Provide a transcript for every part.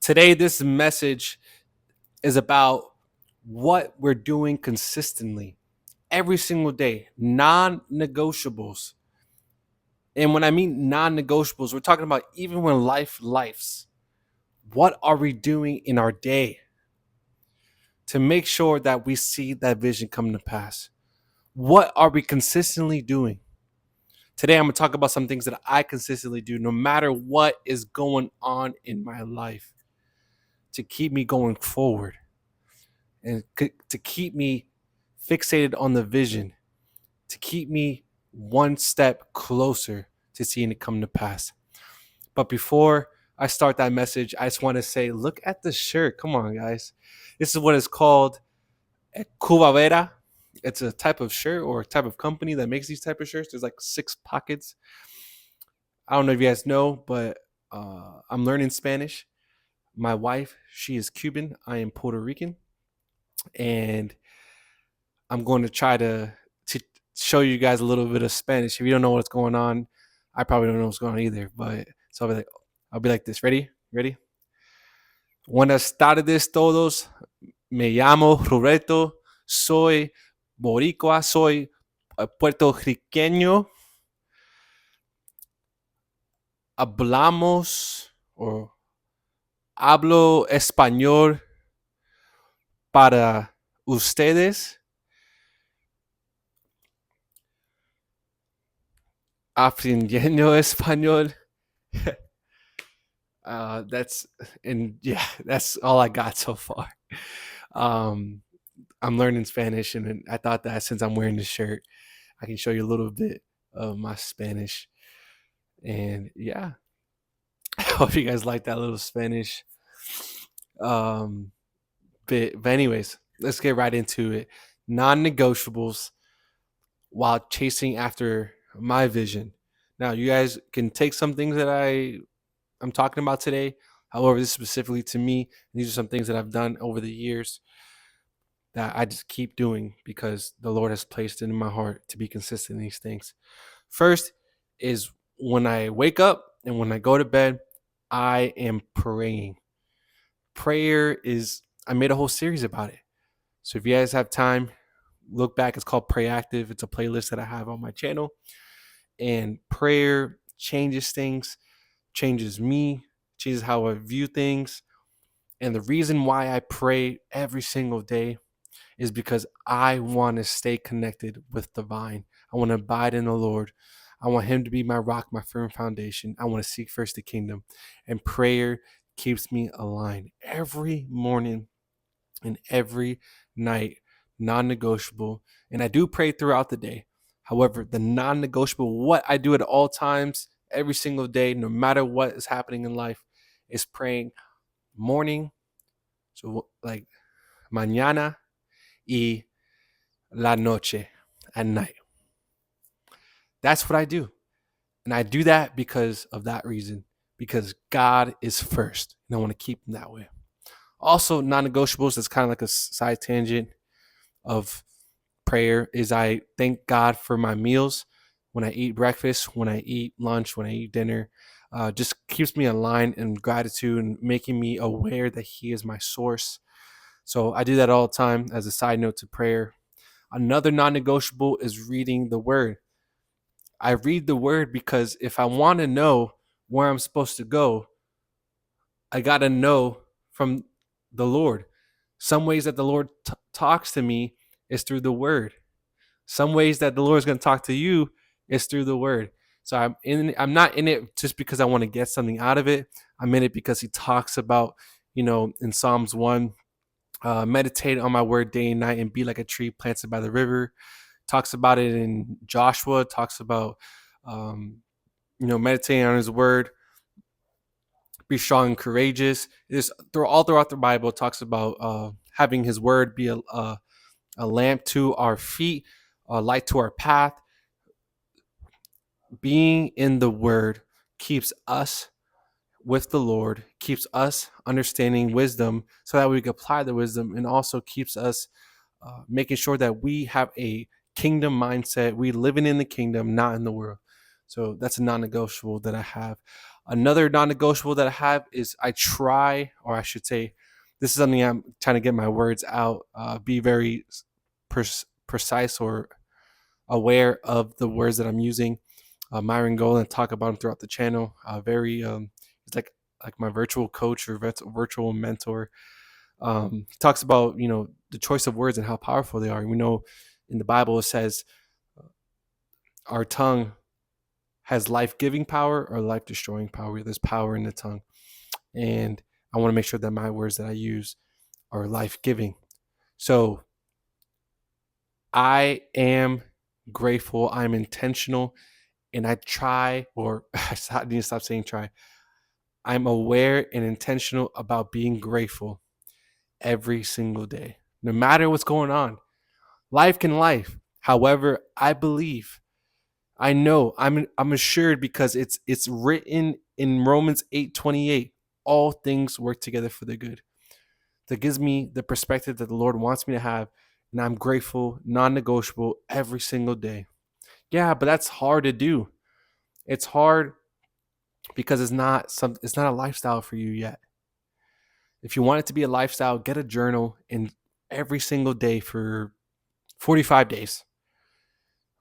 Today, this message is about what we're doing consistently every single day, non negotiables. And when I mean non negotiables, we're talking about even when lifes. What are we doing in our day to make sure that we see that vision come to pass? What are we consistently doing? Today, I'm going to talk about some things that I consistently do no matter what is going on in my life to keep me going forward and to keep me fixated on the vision, to keep me one step closer to seeing it come to pass. But before I start that message, I just want to say, look at the shirt. Come on, guys. This is what is called a Cubavera. It's a type of shirt or a type of company that makes these type of shirts. There's like 6 pockets. I don't know if you guys know, but I'm learning Spanish. My wife, she is Cuban. I am Puerto Rican. And I'm going to try to show you guys a little bit of Spanish. If you don't know what's going on, I probably don't know what's going on either. But so I'll be like this. Ready? Ready? Buenas tardes todos. Me llamo Roberto. Soy boricua. Soy puertorriqueño. Hablamos o hablo español para ustedes. Aprendiendo español. That's all I got so far. I'm learning Spanish, and I thought that since I'm wearing this shirt, I can show you a little bit of my Spanish. And yeah, I hope you guys like that little Spanish. But anyways, let's get right into it. Non-negotiables while chasing after my vision. Now, you guys can take some things that I'm talking about today. However, this is specifically to me. These are some things that I've done over the years that I just keep doing because the Lord has placed it in my heart to be consistent in these things. First is when I wake up and when I go to bed, I am praying. Prayer is, I made a whole series about it. So if you guys have time, look back. It's called Pray Active. It's a playlist that I have on my channel. And prayer changes things, changes me, changes how I view things. And the reason why I pray every single day is because I want to stay connected with the vine. I want to abide in the Lord. I want him to be my rock, my firm foundation. I want to seek first the kingdom. And prayer keeps me aligned every morning and every night, non-negotiable. And I do pray throughout the day. However, the non-negotiable, what I do at all times, every single day, no matter what is happening in life, is praying morning. So like mañana y la noche, at night. That's what I do. And I do that because of that reason, because God is first. And I want to keep him that way. Also, non-negotiables, that's kind of like a side tangent of prayer, is I thank God for my meals. When I eat breakfast, when I eat lunch, when I eat dinner, just keeps me aligned in gratitude and making me aware that he is my source. So I do that all the time as a side note to prayer. Another non-negotiable is reading the word. I read the word because if I want to know where I'm supposed to go, I got to know from the Lord. Some ways that the Lord talks to me is through the word. Some ways that the Lord is going to talk to you is through the word. So I'm not in it just because I want to get something out of it. I'm in it because he talks about, in Psalms 1, meditate on my word day and night and be like a tree planted by the river. Talks about it in Joshua, talks about, meditating on his word, be strong and courageous. It's all throughout the Bible. It talks about having his word be a lamp to our feet, a light to our path. Being in the word keeps us with the Lord, keeps us understanding wisdom so that we can apply the wisdom, and also keeps us making sure that we have a kingdom mindset. We living in the kingdom, not in the world. So that's a non-negotiable that I have. Another non-negotiable that I have is I try, or I should say, this is something I'm trying to get my words out, be very precise or aware of the words that I'm using. Myron Golden, talk about him throughout the channel. Very, he's like my virtual coach or virtual mentor. He talks about the choice of words and how powerful they are. We know in the Bible it says our tongue has life-giving power or life-destroying power. There's power in the tongue, and I want to make sure that my words that I use are life-giving. So I am grateful. I'm intentional, and I try, or I need to stop saying try. I'm aware and intentional about being grateful every single day, no matter what's going on. Life can life. However, I believe, I know, I'm assured because it's written in Romans 8:28. All things work together for the good. That gives me the perspective that the Lord wants me to have, and I'm grateful, non-negotiable every single day. Yeah, but that's hard to do. It's hard because it's not a lifestyle for you yet. If you want it to be a lifestyle, get a journal and every single day for 45 days.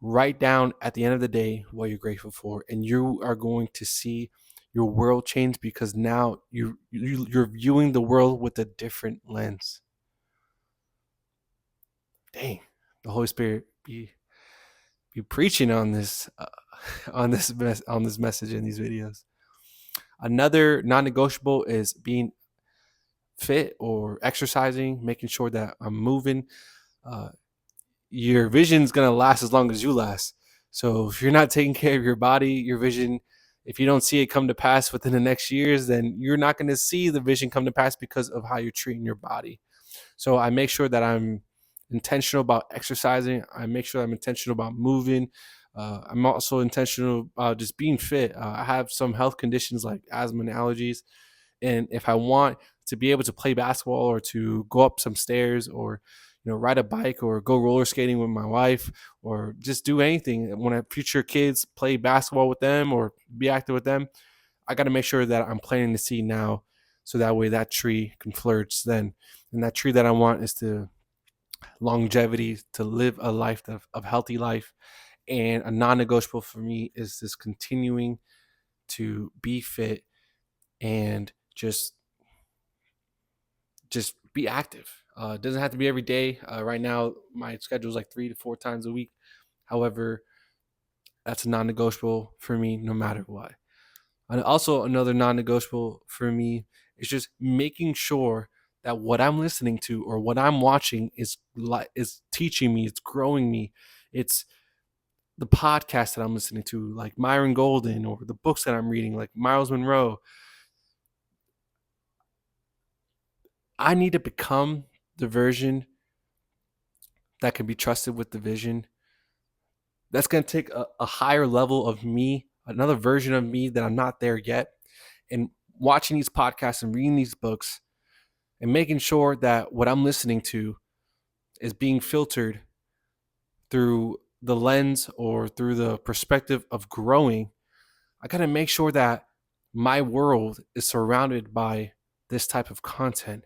Write down at the end of the day what you're grateful for, and you are going to see your world change because now you're viewing the world with a different lens. Dang, the Holy Spirit be preaching on this on this message in these videos. Another non-negotiable is being fit or exercising, making sure that I'm moving. Uh, your vision's gonna last as long as you last. So if you're not taking care of your body, your vision, if you don't see it come to pass within the next years, then you're not going to see the vision come to pass because of how you're treating your body. So I make sure that I'm intentional about exercising. I make sure I'm intentional about moving. I'm also intentional about just being fit. I have some health conditions like asthma and allergies. And if I want to be able to play basketball or to go up some stairs or ride a bike or go roller skating with my wife or just do anything when I future kids play basketball with them or be active with them, I got to make sure that I'm planting the seed now so that way that tree can flourish then. And that tree that I want is to longevity, to live a life of healthy life. And a non-negotiable for me is this continuing to be fit and just be active. It doesn't have to be every day. Right now, my schedule is like 3 to 4 times a week. However, that's a non-negotiable for me no matter what. And also another non-negotiable for me is just making sure that what I'm listening to or what I'm watching is teaching me, it's growing me. It's the podcast that I'm listening to, like Myron Golden, or the books that I'm reading, like Miles Monroe. I need to become the version that can be trusted with the vision. That's going to take a higher level of me, another version of me that I'm not there yet. And watching these podcasts and reading these books and making sure that what I'm listening to is being filtered through the lens or through the perspective of growing. I got to make sure that my world is surrounded by this type of content.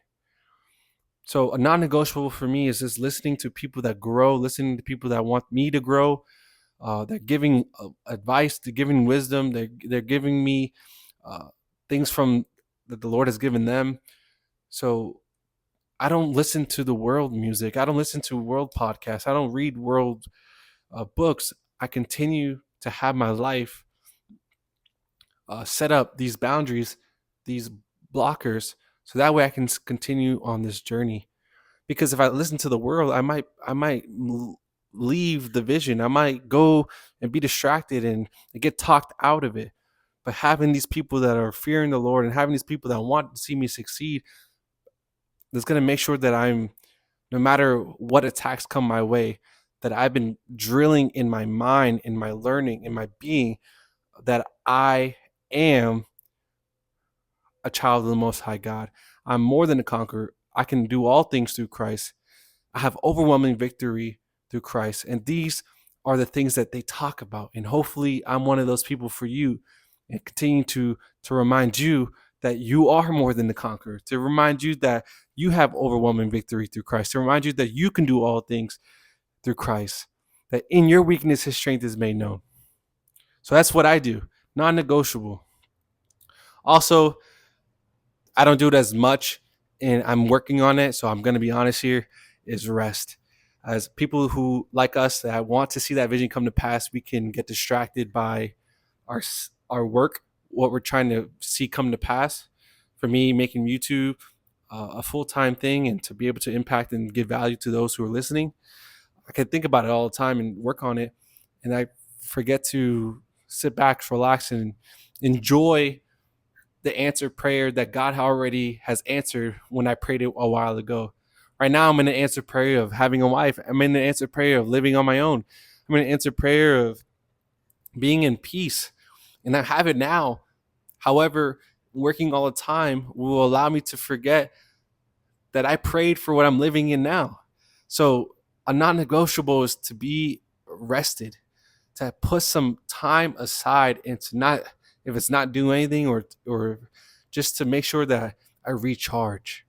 So a non-negotiable for me is just listening to people that grow, listening to people that want me to grow. They're giving advice, they're giving wisdom, they're giving me things from that the Lord has given them. So I don't listen to the world music. I don't listen to world podcasts. I don't read world books. I continue to have my life set up these boundaries, these blockers, so that way I can continue on this journey. Because if I listen to the world, I might leave the vision. I might go and be distracted and get talked out of it. But having these people that are fearing the Lord and having these people that want to see me succeed, that's going to make sure that I'm, no matter what attacks come my way, that I've been drilling in my mind, in my learning, in my being, that I am a child of the Most High God. I'm more than a conqueror. I can do all things through Christ. I have overwhelming victory through Christ. And these are the things that they talk about. And hopefully I'm one of those people for you and continue to remind you that you are more than the conqueror, to remind you that you have overwhelming victory through Christ, to remind you that you can do all things through Christ, that in your weakness, his strength is made known. So that's what I do, non-negotiable. Also, I don't do it as much, and I'm working on it. So I'm going to be honest here, is rest. As people who like us that want to see that vision come to pass, we can get distracted by our our work, what we're trying to see come to pass. For me, making YouTube a full-time thing and to be able to impact and give value to those who are listening, I can think about it all the time and work on it, and I forget to sit back, relax, and enjoy the answered prayer that God already has answered when I prayed it a while ago. Right now, I'm in the answered prayer of having a wife. I'm in the answered prayer of living on my own. I'm in the answered prayer of being in peace, and I have it now. However, working all the time will allow me to forget that I prayed for what I'm living in now. So a non-negotiable is to be rested, to put some time aside, and to not, if it's not doing anything, or just to make sure that I recharge.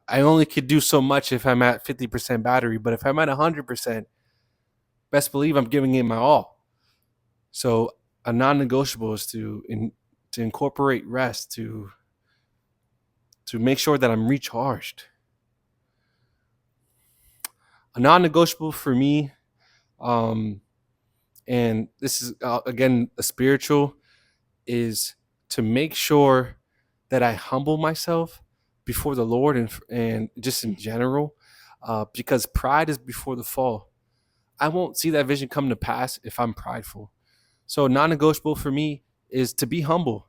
I only could do so much if I'm at 50% battery, but if I'm at 100%, best believe I'm giving it my all. So a non-negotiable is to incorporate rest, to make sure that I'm recharged. A non-negotiable for me, and this is again a spiritual, is to make sure that I humble myself before the Lord, and just in general, because pride is before the fall. I won't see that vision come to pass if I'm prideful. So non-negotiable for me is to be humble.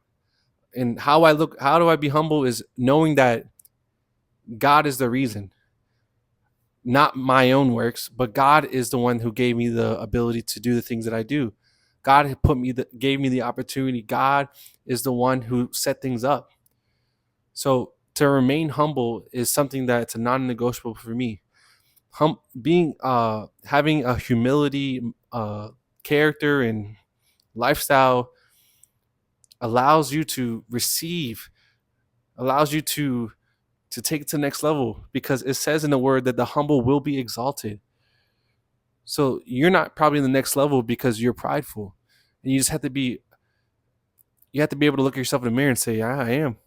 And how do I be humble is knowing that God is the reason, not my own works, but God is the one who gave me the ability to do the things that I do. God had gave me the opportunity. God is the one who set things up. So to remain humble is something that's a non-negotiable for me. Having a humility character and lifestyle allows you to receive, allows you to take it to the next level, because it says in the word that the humble will be exalted. So you're not probably in the next level because you're prideful, and you have to be able to look at yourself in the mirror and say, yeah, I am,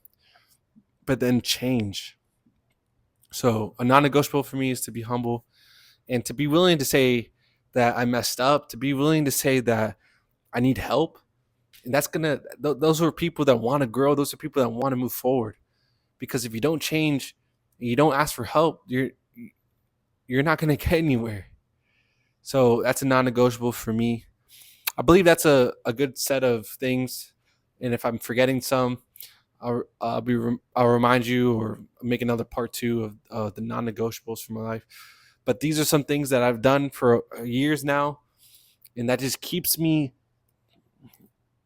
but then change. So a non-negotiable for me is to be humble, and to be willing to say that I messed up, to be willing to say that I need help. And those are people that want to grow. Those are people that want to move forward. Because if you don't change, and you don't ask for help, you're not going to get anywhere. So that's a non-negotiable for me. I believe that's a good set of things. And if I'm forgetting some, I'll remind you, or make another part 2 of the non-negotiables for my life. But these are some things that I've done for years now, and that just keeps me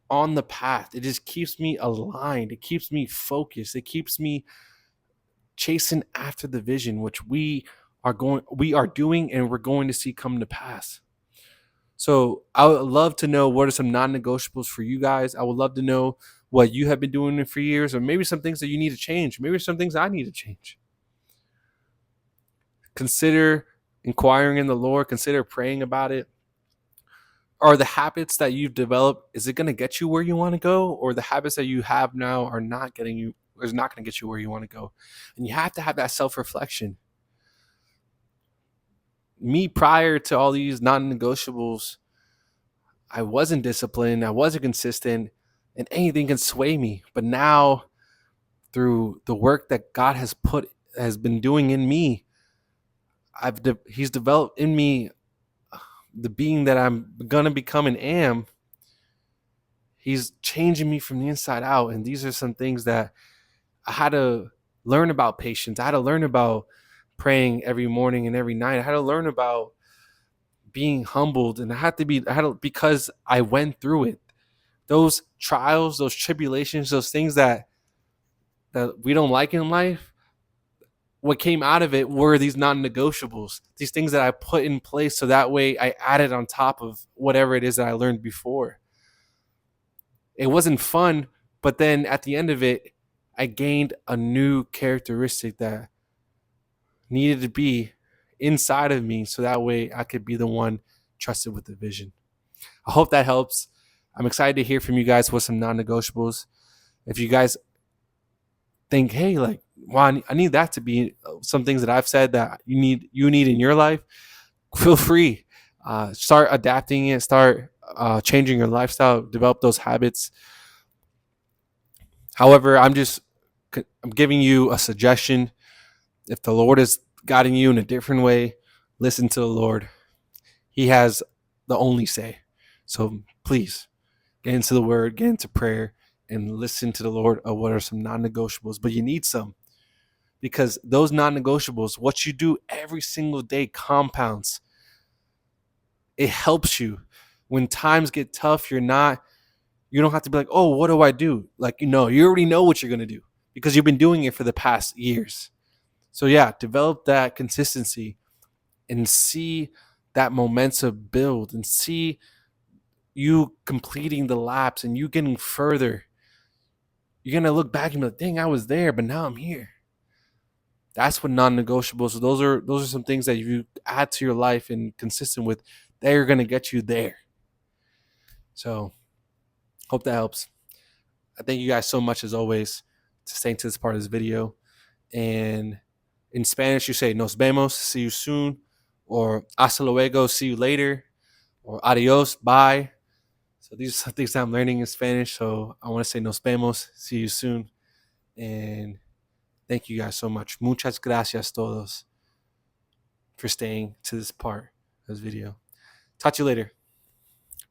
on the path. It just keeps me aligned. It keeps me focused. It keeps me chasing after the vision, which we are doing, and we're going to see come to pass. So I would love to know, what are some non-negotiables for you guys? I would love to know what you have been doing for years, or maybe some things that you need to change. Maybe some things I need to change. Consider inquiring in the Lord. Consider praying about it. Are the habits that you've developed, is it going to get you where you want to go? Or the habits that you have now are not going to get you where you want to go? And you have to have that self-reflection. Me, prior to all these non-negotiables, I wasn't disciplined, I wasn't consistent, and anything can sway me. But now, through the work that God has been doing in me, He's developed in me the being that I'm gonna become and am. He's changing me from the inside out, and these are some things that I had to learn about. Patience. I had to learn about praying every morning and every night. I had to learn about being humbled, and because I went through it. Those trials, those tribulations, those things that we don't like in life, what came out of it were these non-negotiables, these things that I put in place, so that way I added on top of whatever it is that I learned before. It wasn't fun, but then at the end of it, I gained a new characteristic that needed to be inside of me so that way I could be the one trusted with the vision. I hope that helps. I'm excited to hear from you guys with some non-negotiables. If you guys think, hey, like, wow, I need that to be some things that I've said that you need in your life, feel free. Start adapting it. Start changing your lifestyle. Develop those habits. However, I'm giving you a suggestion. If the Lord is guiding you in a different way, listen to the Lord. He has the only say. So please get into the Word, get into prayer, and listen to the Lord of what are some non-negotiables. But you need some, because those non-negotiables, what you do every single day, compounds. It helps you when times get tough. You don't have to be like, oh, what do I do? Like, you already know what you're going to do because you've been doing it for the past years. So yeah, develop that consistency and see that momentum build and see you completing the laps and you getting further. You're going to look back and be like, dang, I was there, but now I'm here. That's what non-negotiables. So those are some things that if you add to your life and consistent with, they're going to get you there. So hope that helps. I thank you guys so much as always to staying to this part of this video. And in Spanish, you say nos vemos, see you soon, or hasta luego, see you later, or adios, bye. So these are things that I'm learning in Spanish. So I want to say nos vemos, see you soon. And thank you guys so much. Muchas gracias todos for staying to this part of this video. Talk to you later.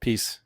Peace.